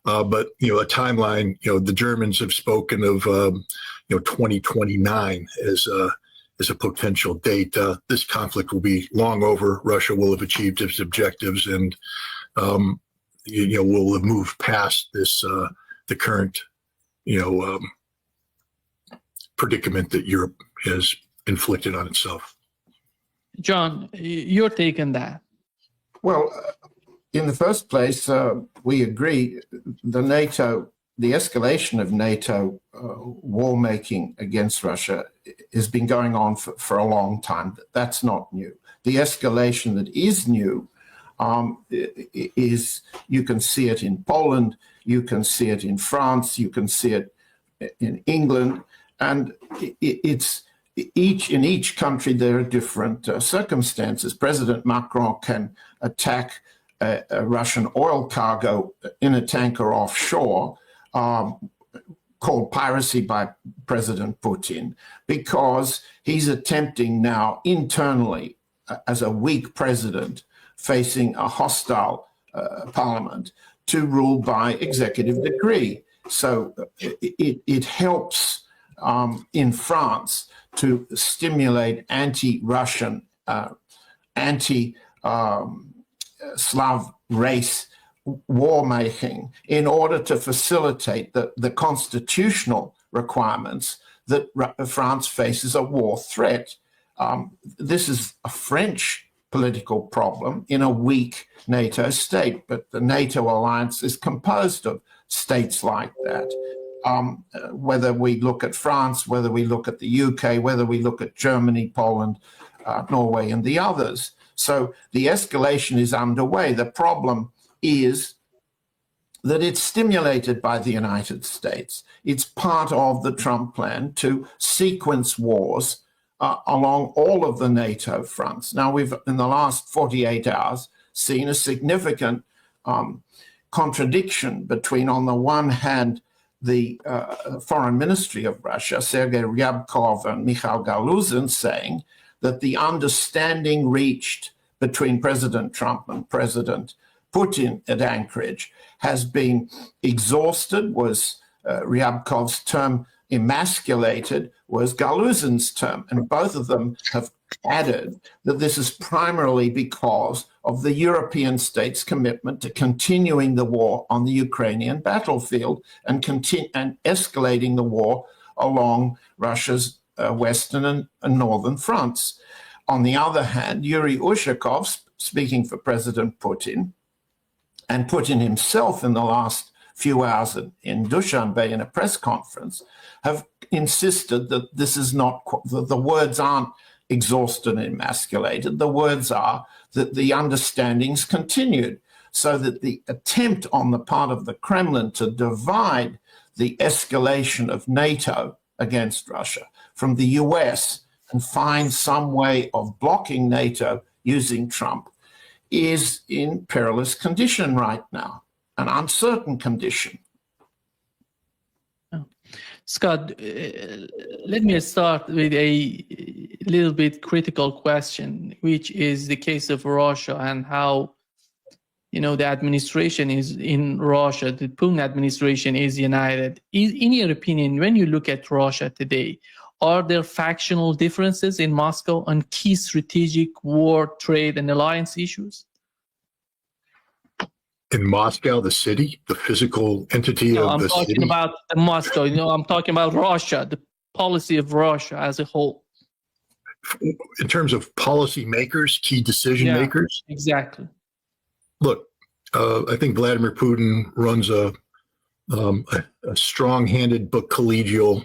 But a timeline. The Germans have spoken of 2029 as a potential date. This conflict will be long over. Russia will have achieved its objectives, and we'll have moved past this the current predicament that Europe has inflicted on itself. John, your take on that? Well, in the first place, we agree the escalation of NATO war making against Russia has been going on for a long time. That's not new. The escalation that is new is, you can see it in Poland, you can see it in France, you can see it in England, and it's in each country there are different circumstances. President Macron can attack a Russian oil cargo in a tanker offshore, called piracy by President Putin, because he's attempting now internally, as a weak president facing a hostile parliament, to rule by executive decree. So it helps in France to stimulate anti-Russian, anti-Slav race war making in order to facilitate the constitutional requirements that France faces a war threat. This is a French political problem in a weak NATO state, but the NATO alliance is composed of states like that. Whether we look at France, whether we look at the UK, whether we look at Germany, Poland, Norway, and the others. So the escalation is underway. The problem is that it's stimulated by the United States. It's part of the Trump plan to sequence wars along all of the NATO fronts. Now, we've, in the last 48 hours, seen a significant contradiction between, on the one hand, the foreign ministry of Russia, Sergei Ryabkov and Mikhail Galuzin, saying that the understanding reached between President Trump and President Putin at Anchorage has been exhausted, was Ryabkov's term, emasculated, was Galuzin's term. And both of them have added that this is primarily because of the European states' commitment to continuing the war on the Ukrainian battlefield and escalating the war along Russia's western and northern fronts. On the other hand, Yuri Ushakov, speaking for President Putin, and Putin himself in the last few hours in Dushanbe in a press conference, have insisted that this is not, the words aren't exhausted and emasculated. The words are that the understandings continued, so that the attempt on the part of the Kremlin to divide the escalation of NATO against Russia from the US and find some way of blocking NATO using Trump is in perilous condition right now, an uncertain condition. Scott, let me start with a little bit critical question, which is the case of Russia and how, the administration is in Russia, the Putin administration is united. In your opinion, when you look at Russia today, are there factional differences in Moscow on key strategic war, trade, and alliance issues? In Moscow, the city, the physical entity of the city? I'm talking about Moscow. I'm talking about Russia, the policy of Russia as a whole. In terms of policy makers, key decision makers? Exactly. Look, I think Vladimir Putin runs a strong-handed but collegial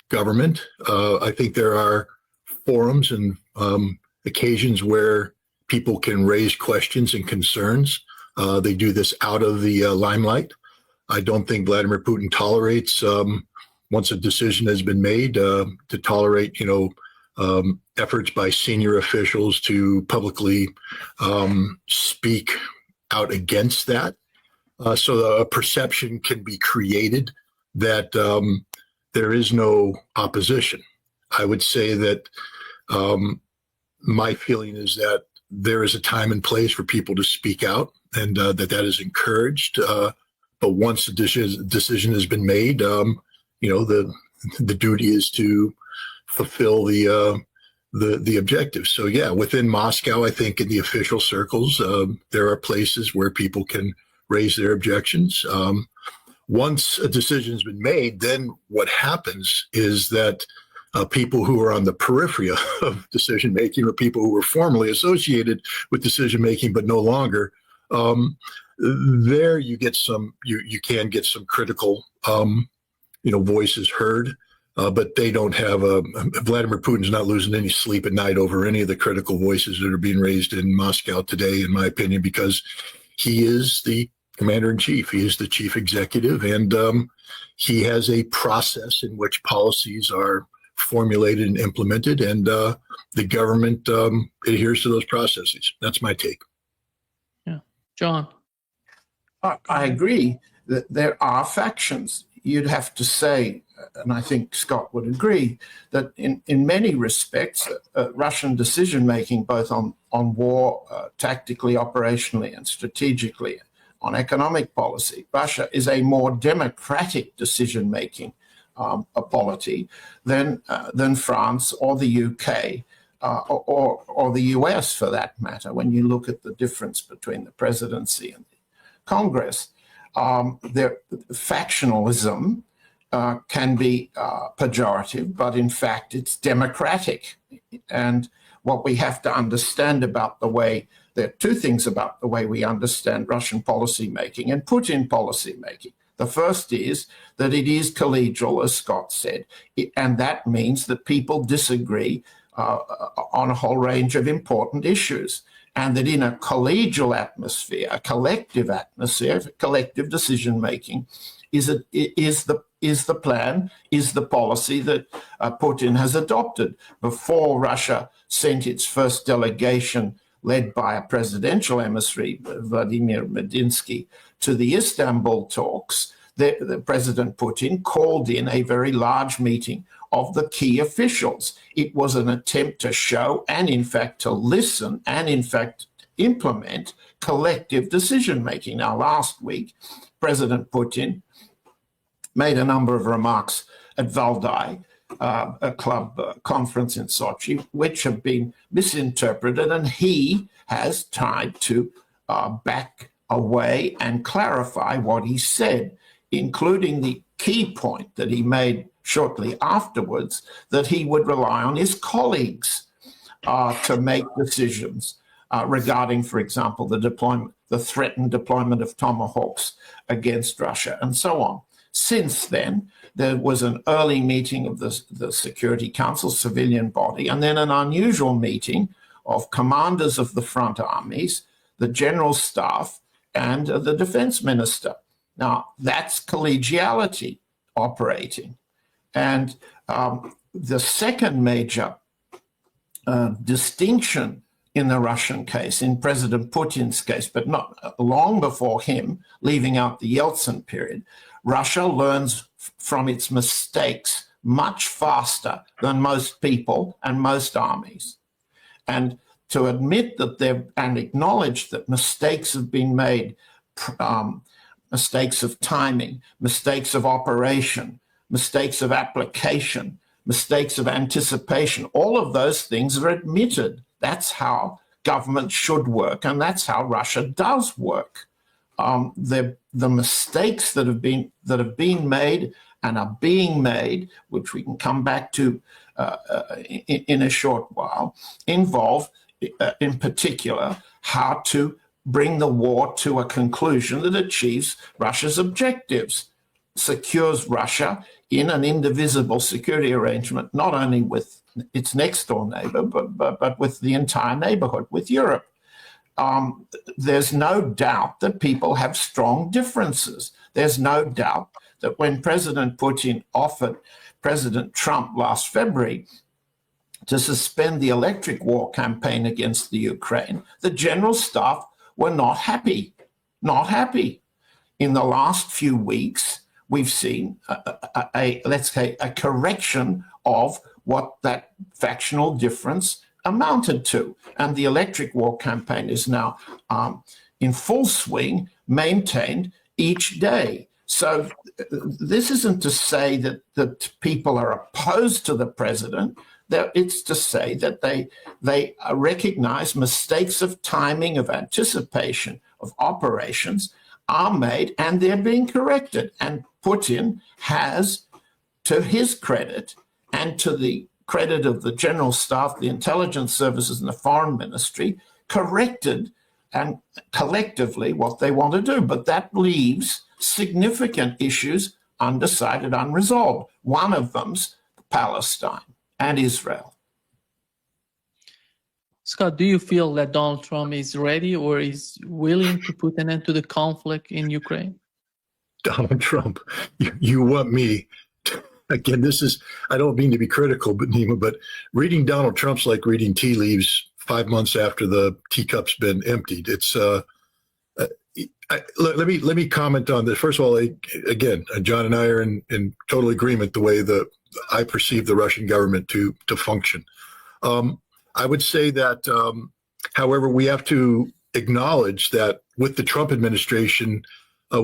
government. I think there are forums and occasions where people can raise questions and concerns. They do this out of the limelight. I don't think Vladimir Putin tolerates, once a decision has been made, to tolerate, efforts by senior officials to publicly speak out against that. So a perception can be created that there is no opposition. I would say that my feeling is that there is a time and place for people to speak out, and that is encouraged. But once the decision has been made, the duty is to fulfill the objective. So yeah, within Moscow, I think in the official circles, there are places where people can raise their objections. Once a decision has been made, then what happens is that people who are on the periphery of decision making, or people who were formerly associated with decision making but no longer, there you get you can get some critical voices heard. But they don't have Vladimir Putin's not losing any sleep at night over any of the critical voices that are being raised in Moscow today, in my opinion, because he is the commander-in-chief. He is the chief executive, and he has a process in which policies are formulated and implemented, and the government adheres to those processes. That's my take. Yeah. John? I agree that there are factions. You'd have to say, and I think Scott would agree, that in many respects, Russian decision-making, both on war, tactically, operationally, and strategically, on economic policy, Russia is a more democratic decision-making polity than France or the UK or the US, for that matter, when you look at the difference between the presidency and the Congress. Factionalism can be pejorative, but in fact it's democratic. And what we have to understand about there are two things about the way we understand Russian policymaking and Putin policymaking. The first is that it is collegial, as Scott said, and that means that people disagree on a whole range of important issues, and that in a collegial atmosphere, a collective atmosphere, collective decision-making is the plan, is the policy that Putin has adopted. Before Russia sent its first delegation, led by a presidential emissary, Vladimir Medinsky, to the Istanbul talks, the President Putin called in a very large meeting of the key officials. It was an attempt to show and, in fact, to listen and, in fact, implement collective decision-making. Now, last week, President Putin made a number of remarks at Valdai, a club conference in Sochi, which have been misinterpreted, and he has tried to back away and clarify what he said, including the key point that he made shortly afterwards, that he would rely on his colleagues to make decisions regarding, for example, the threatened deployment of Tomahawks against Russia, and so on. Since then, there was an early meeting of the Security Council, civilian body, and then an unusual meeting of commanders of the front armies, the general staff, and the defense minister. Now, that's collegiality operating. And the second major distinction in the Russian case, in President Putin's case, but not long before him, leaving out the Yeltsin period, Russia learns from its mistakes much faster than most people and most armies. And to admit that and acknowledge that mistakes have been made, mistakes of timing, mistakes of operation, mistakes of application, mistakes of anticipation, all of those things are admitted. That's how government should work, and that's how Russia does work. The mistakes that have been made and are being made, which we can come back to in a short while, involve, in particular, how to bring the war to a conclusion that achieves Russia's objectives, secures Russia in an indivisible security arrangement, not only with its next door neighbor, but with the entire neighborhood, with Europe. There's no doubt that people have strong differences. There's no doubt that when President Putin offered President Trump last February to suspend the electric war campaign against the Ukraine, the general staff were not happy. Not happy. In the last few weeks, we've seen let's say a correction of what that factional difference amounted to. And the electric war campaign is now in full swing, maintained each day. So this isn't to say that people are opposed to the president. It's to say that they recognize mistakes of timing, of anticipation, of operations are made, and they're being corrected. And Putin has, to his credit and to the credit of the general staff, the intelligence services, and the foreign ministry, corrected and collectively what they want to do. But that leaves significant issues undecided, unresolved. One of them's Palestine and Israel. Scott, do you feel that Donald Trump is ready or is willing to put an end to the conflict in Ukraine? Donald Trump, you want me again, I don't mean to be critical, but Nima, but reading Donald Trump's like reading tea leaves 5 months after the teacup's been emptied. It's let me comment on this. First of all, again, John and I are in total agreement the way that I perceive the Russian government to function. I would say that, however, we have to acknowledge that with the Trump administration,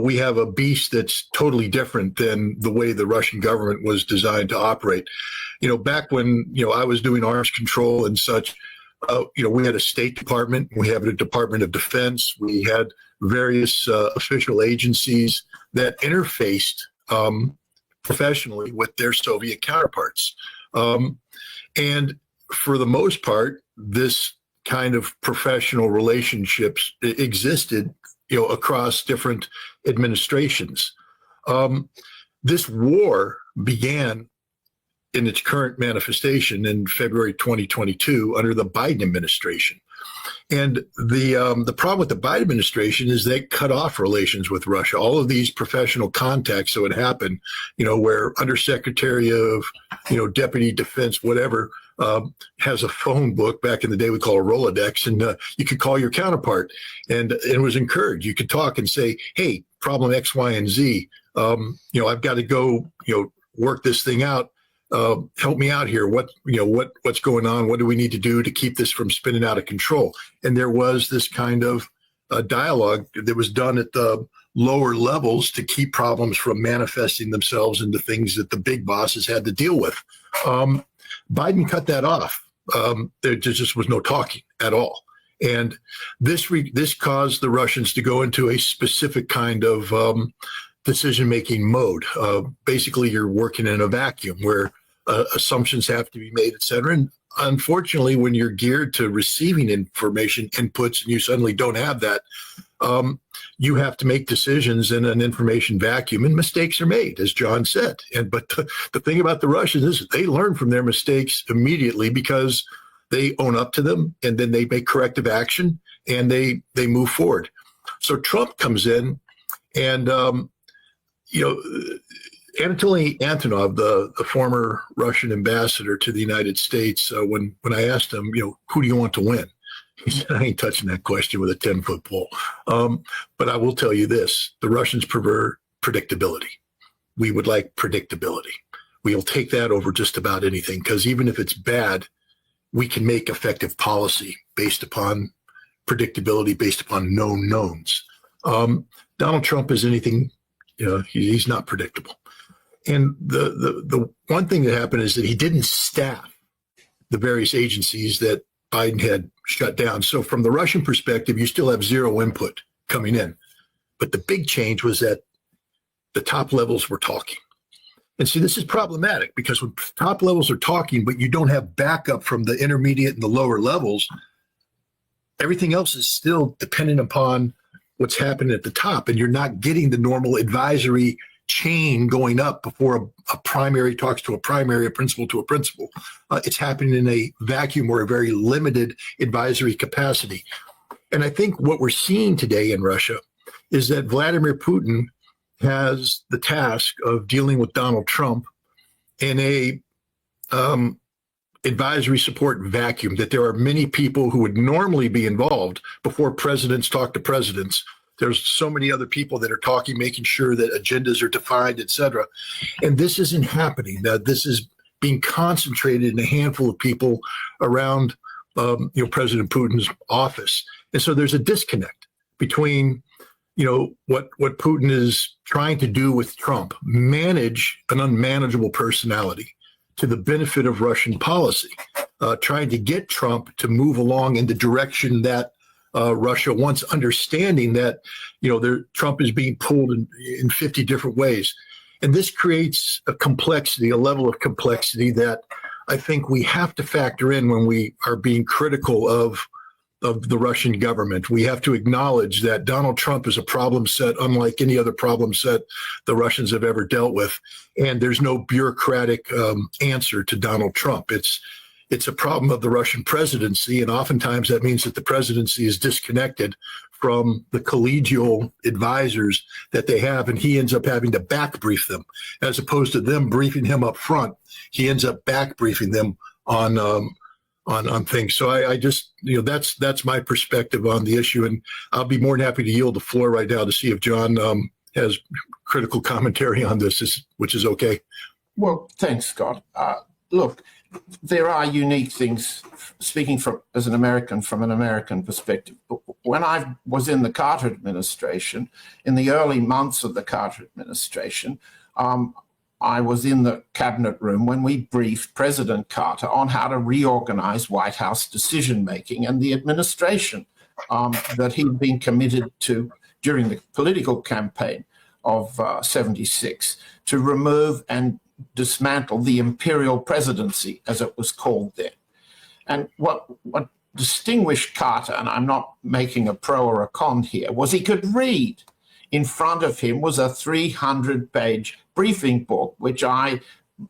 we have a beast that's totally different than the way the Russian government was designed to operate. Back when, I was doing arms control and such, we had a State Department, we had a Department of Defense, we had various official agencies that interfaced professionally with their Soviet counterparts. And for the most part, this kind of professional relationships existed, across different administrations. This war began in its current manifestation in February 2022 under the Biden administration. And the problem with the Biden administration is they cut off relations with Russia. All of these professional contacts that would happen, where Undersecretary of, Deputy Defense, whatever, has a phone book. Back in the day, we call a Rolodex, and you could call your counterpart, and it was encouraged. You could talk and say, "Hey, problem X, Y, and Z. I've got to go, work this thing out. Help me out here. What's going on? What do we need to do to keep this from spinning out of control?" And there was this kind of dialogue that was done at the lower levels to keep problems from manifesting themselves into things that the big bosses had to deal with. Biden cut that off. There just was no talking at all. And this caused the Russians to go into a specific kind of decision-making mode. Basically, you're working in a vacuum where assumptions have to be made, et cetera. And unfortunately, when you're geared to receiving information inputs and you suddenly don't have that, you have to make decisions in an information vacuum, and mistakes are made, as John said. But the thing about the Russians is they learn from their mistakes immediately because they own up to them, and then they make corrective action, and they move forward. So Trump comes in, and Anatoly Antonov, the former Russian ambassador to the United States, when I asked him, who do you want to win? He said, "I ain't touching that question with a 10-foot pole." But I will tell you this, the Russians prefer predictability. We would like predictability. We'll take that over just about anything, because even if it's bad, we can make effective policy based upon predictability, based upon known knowns. Donald Trump is anything, he's not predictable. And the one thing that happened is that he didn't staff the various agencies that Biden had shut down. So from the Russian perspective, you still have zero input coming in. But the big change was that the top levels were talking. And see, this is problematic because when top levels are talking, but you don't have backup from the intermediate and the lower levels, everything else is still dependent upon what's happening at the top. And you're not getting the normal advisory chain going up before a primary talks to a primary, a principal to a principal. It's happening in a vacuum or a very limited advisory capacity. And I think what we're seeing today in Russia is that Vladimir Putin has the task of dealing with Donald Trump in a advisory support vacuum, that there are many people who would normally be involved before presidents talk to presidents. There's so many other people that are talking, making sure that agendas are defined, et cetera. And this isn't happening. This is being concentrated in a handful of people around President Putin's office. And so there's a disconnect between what Putin is trying to do with Trump, manage an unmanageable personality to the benefit of Russian policy, trying to get Trump to move along in the direction that Russia wants, understanding that, Trump is being pulled in 50 different ways. And this creates a complexity, a level of complexity that I think we have to factor in when we are being critical of the Russian government. We have to acknowledge that Donald Trump is a problem set unlike any other problem set the Russians have ever dealt with. And there's no bureaucratic answer to Donald Trump. It's a problem of the Russian presidency. And oftentimes that means that the presidency is disconnected from the collegial advisors that they have. And he ends up having to back brief them as opposed to them briefing him up front. He ends up back briefing them on things. So I just, that's my perspective on the issue. And I'll be more than happy to yield the floor right now to see if John has critical commentary on this, which is okay. Well, thanks, Scott. Look, there are unique things, speaking as an American, from an American perspective. When I was in the Carter administration, in the early months of the Carter administration, I was in the cabinet room when we briefed President Carter on how to reorganize White House decision-making and the administration that he'd been committed to during the political campaign of 76 to remove and dismantle the imperial presidency, as it was called then. And what distinguished Carter, and I'm not making a pro or a con here, was he could read. In front of him was a 300-page briefing book, which I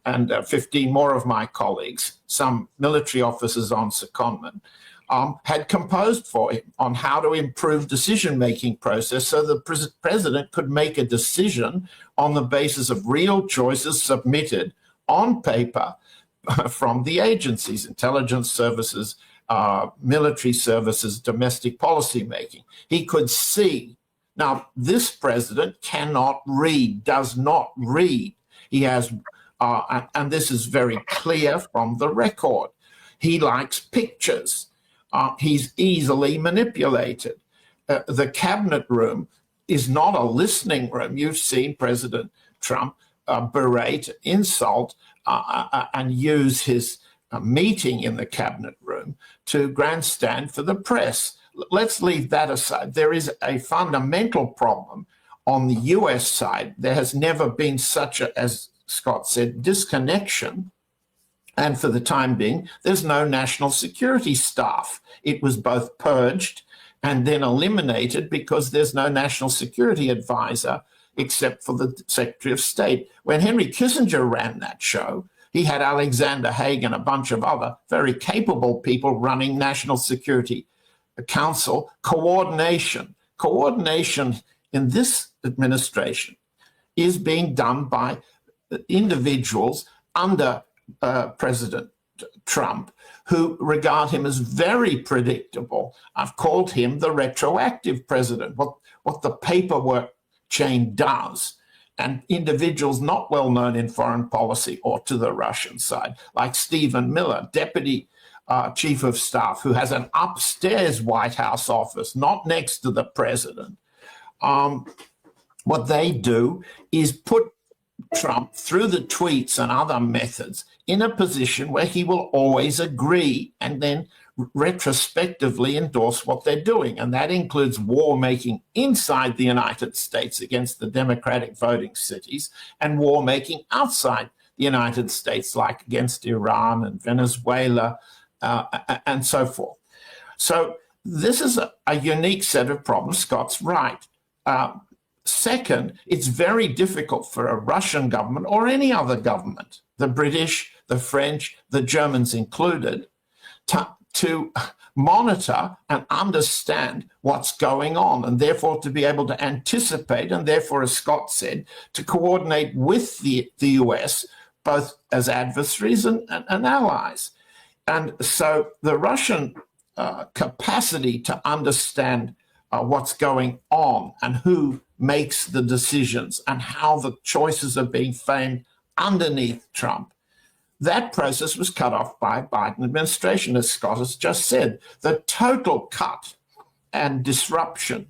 and 15 more of my colleagues, some military officers on secondment, had composed for him on how to improve decision-making process so the president could make a decision on the basis of real choices submitted on paper from the agencies, intelligence services, military services, domestic policy making. He could see. Now, this president cannot read, does not read. He has, and this is very clear from the record, he likes pictures. He's easily manipulated. The cabinet room is not a listening room. You've seen President Trump berate, insult, and use his meeting in the cabinet room to grandstand for the press. Let's leave that aside. There is a fundamental problem on the US side. There has never been such a, as Scott said, disconnection. And for the time being, there's no national security staff. It was both purged and then eliminated because there's no national security advisor except for the Secretary of State. When Henry Kissinger ran that show, he had Alexander Haig and a bunch of other very capable people running National Security Council. Coordination in this administration is being done by individuals under President Trump who regard him as very predictable. I've called him the retroactive president, what the paperwork chain does. And individuals not well known in foreign policy or to the Russian side, like Stephen Miller, deputy chief of staff, who has an upstairs White House office, not next to the president. What they do is put Trump, through the tweets and other methods, in a position where he will always agree and then retrospectively endorse what they're doing. And that includes war making inside the United States against the Democratic voting cities and war making outside the United States, like against Iran and Venezuela and so forth. So this is a unique set of problems. Scott's right. Second, it's very difficult for a Russian government or any other government, the British, the French, the Germans included, to monitor and understand what's going on, and therefore to be able to anticipate, and therefore, as Scott said, to coordinate with the US, both as adversaries and allies. And so the Russian capacity to understand what's going on and who makes the decisions and how the choices are being framed underneath Trump, that process was cut off by Biden administration, as Scott has just said. The total cut and disruption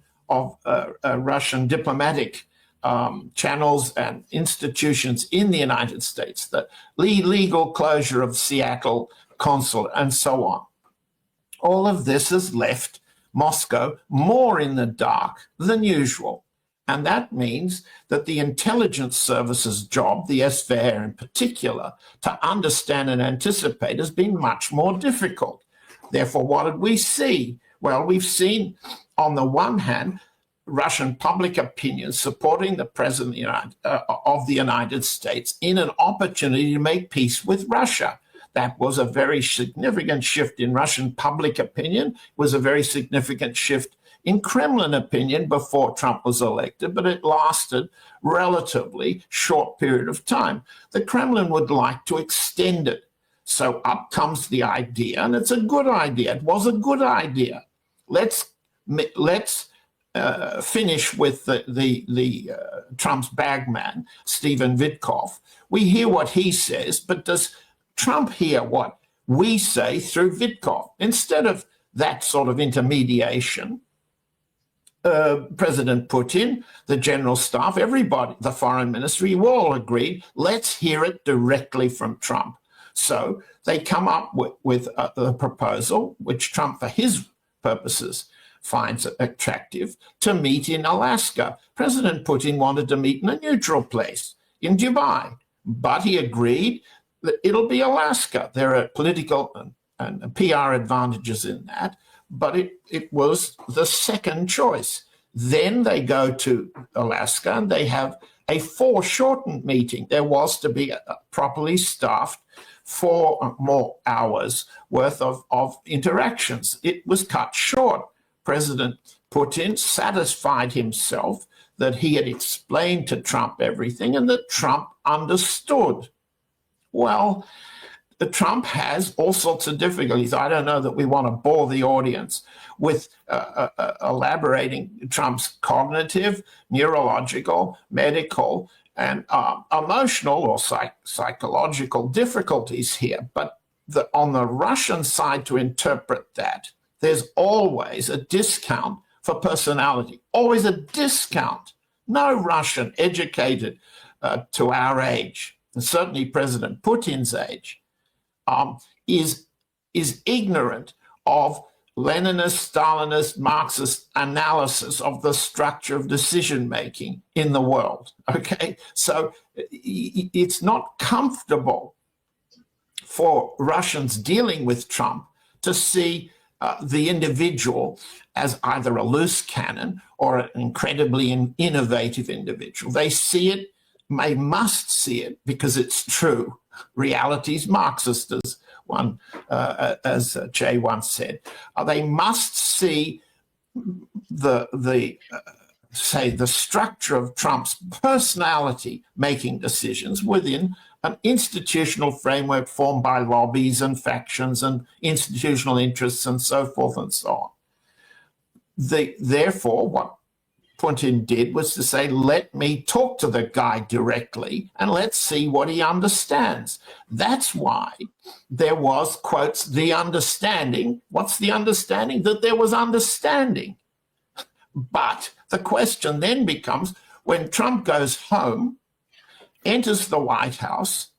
Russian diplomatic channels and institutions in the United States, the legal closure of Seattle consulate, and so on. All of this has left Moscow more in the dark than usual. And that means that the intelligence services job, the SVR in particular, to understand and anticipate has been much more difficult. Therefore, what did we see? Well, we've seen, on the one hand, Russian public opinion supporting the president of the United States in an opportunity to make peace with Russia. That was a very significant shift in Russian public opinion, was a very significant shift in Kremlin opinion before Trump was elected, but it lasted relatively short period of time. The Kremlin would like to extend it. So up comes the idea, and it's a good idea. It was a good idea. Let's finish with the Trump's bagman, Stephen Witkoff. We hear what he says, but does Trump hear what we say through Witkoff? Instead of that sort of intermediation, President Putin, the general staff, everybody, the foreign ministry, we all agreed, let's hear it directly from Trump. So they come up with a proposal, which Trump, for his purposes, finds attractive, to meet in Alaska. President Putin wanted to meet in a neutral place, in Dubai, but he agreed that it'll be Alaska. There are political and PR advantages in that, but it was the second choice. Then they go to Alaska and they have a foreshortened meeting. There was to be a properly staffed 4 more hours worth of interactions. It was cut short. President Putin satisfied himself that he had explained to Trump everything and that Trump understood. Well, Trump has all sorts of difficulties. I don't know that we want to bore the audience with elaborating Trump's cognitive, neurological, medical, and emotional or psychological difficulties here. But on the Russian side, to interpret that, there's always a discount for personality, always a discount. No Russian educated to our age, and certainly President Putin's age, is ignorant of Leninist, Stalinist, Marxist analysis of the structure of decision-making in the world, okay? So it's not comfortable for Russians dealing with Trump to see the individual as either a loose cannon or an incredibly innovative individual. They see it, they must see it because it's true. Reality's Marxist, as Jay once said. They must see the structure of Trump's personality making decisions within an institutional framework formed by lobbies and factions and institutional interests and so forth and so on. Therefore, what Putin did was to say, let me talk to the guy directly and let's see what he understands. That's why there was, quotes, the understanding. What's the understanding? That there was understanding. But the question then becomes, when Trump goes home, enters the White House,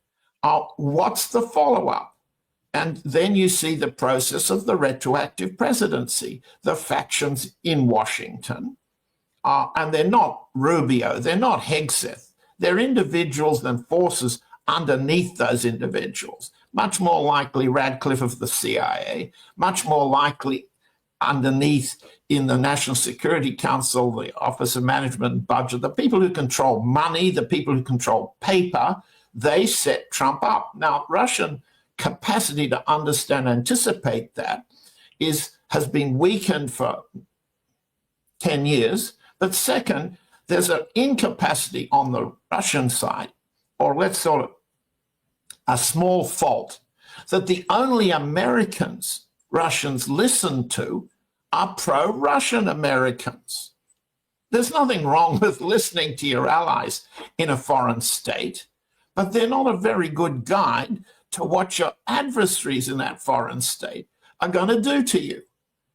what's the follow-up? And then you see the process of the retroactive presidency, the factions in Washington. And they're not Rubio, they're not Hegseth. They're individuals and forces underneath those individuals. Much more likely Radcliffe of the CIA, much more likely underneath in the National Security Council, the Office of Management and Budget, the people who control money, the people who control paper, they set Trump up. Now, Russian capacity to understand, anticipate that has been weakened for 10 years. But second, there's an incapacity on the Russian side, or let's call it a small fault, that the only Americans Russians listen to are pro-Russian Americans. There's nothing wrong with listening to your allies in a foreign state, but they're not a very good guide to what your adversaries in that foreign state are going to do to you.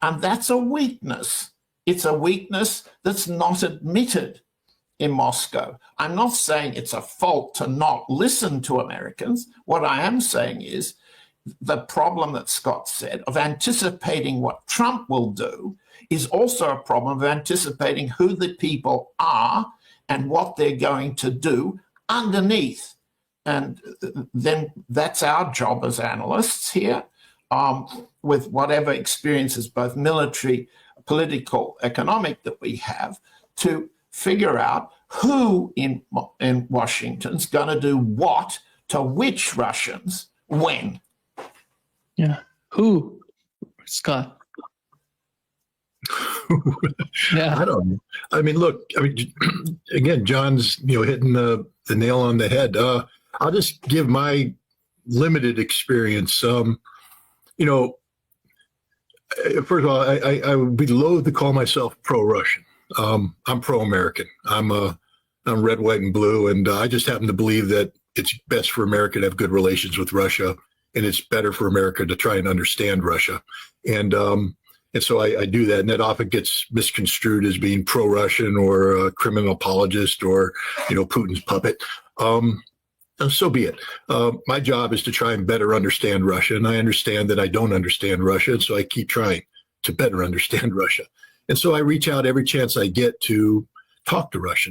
And that's a weakness It's a weakness that's not admitted in Moscow. I'm not saying it's a fault to not listen to Americans. What I am saying is the problem that Scott said of anticipating what Trump will do is also a problem of anticipating who the people are and what they're going to do underneath. And then that's our job as analysts here, with whatever experiences, both military, political, economic, that we have, to figure out who in Washington's going to do what to which Russians when. Yeah. Who, Scott? Yeah. I don't know. I mean, look, again, John's, hitting the nail on the head. I'll just give my limited experience. First of all, I would be loath to call myself pro-Russian. I'm pro-American. I'm red, white, and blue, and I just happen to believe that it's best for America to have good relations with Russia, and it's better for America to try and understand Russia. And so I do that, and that often gets misconstrued as being pro-Russian or a criminal apologist or, Putin's puppet. So be it. My job is to try and better understand Russia, and I understand that I don't understand Russia, and so I keep trying to better understand Russia. And so I reach out every chance I get to talk to Russians.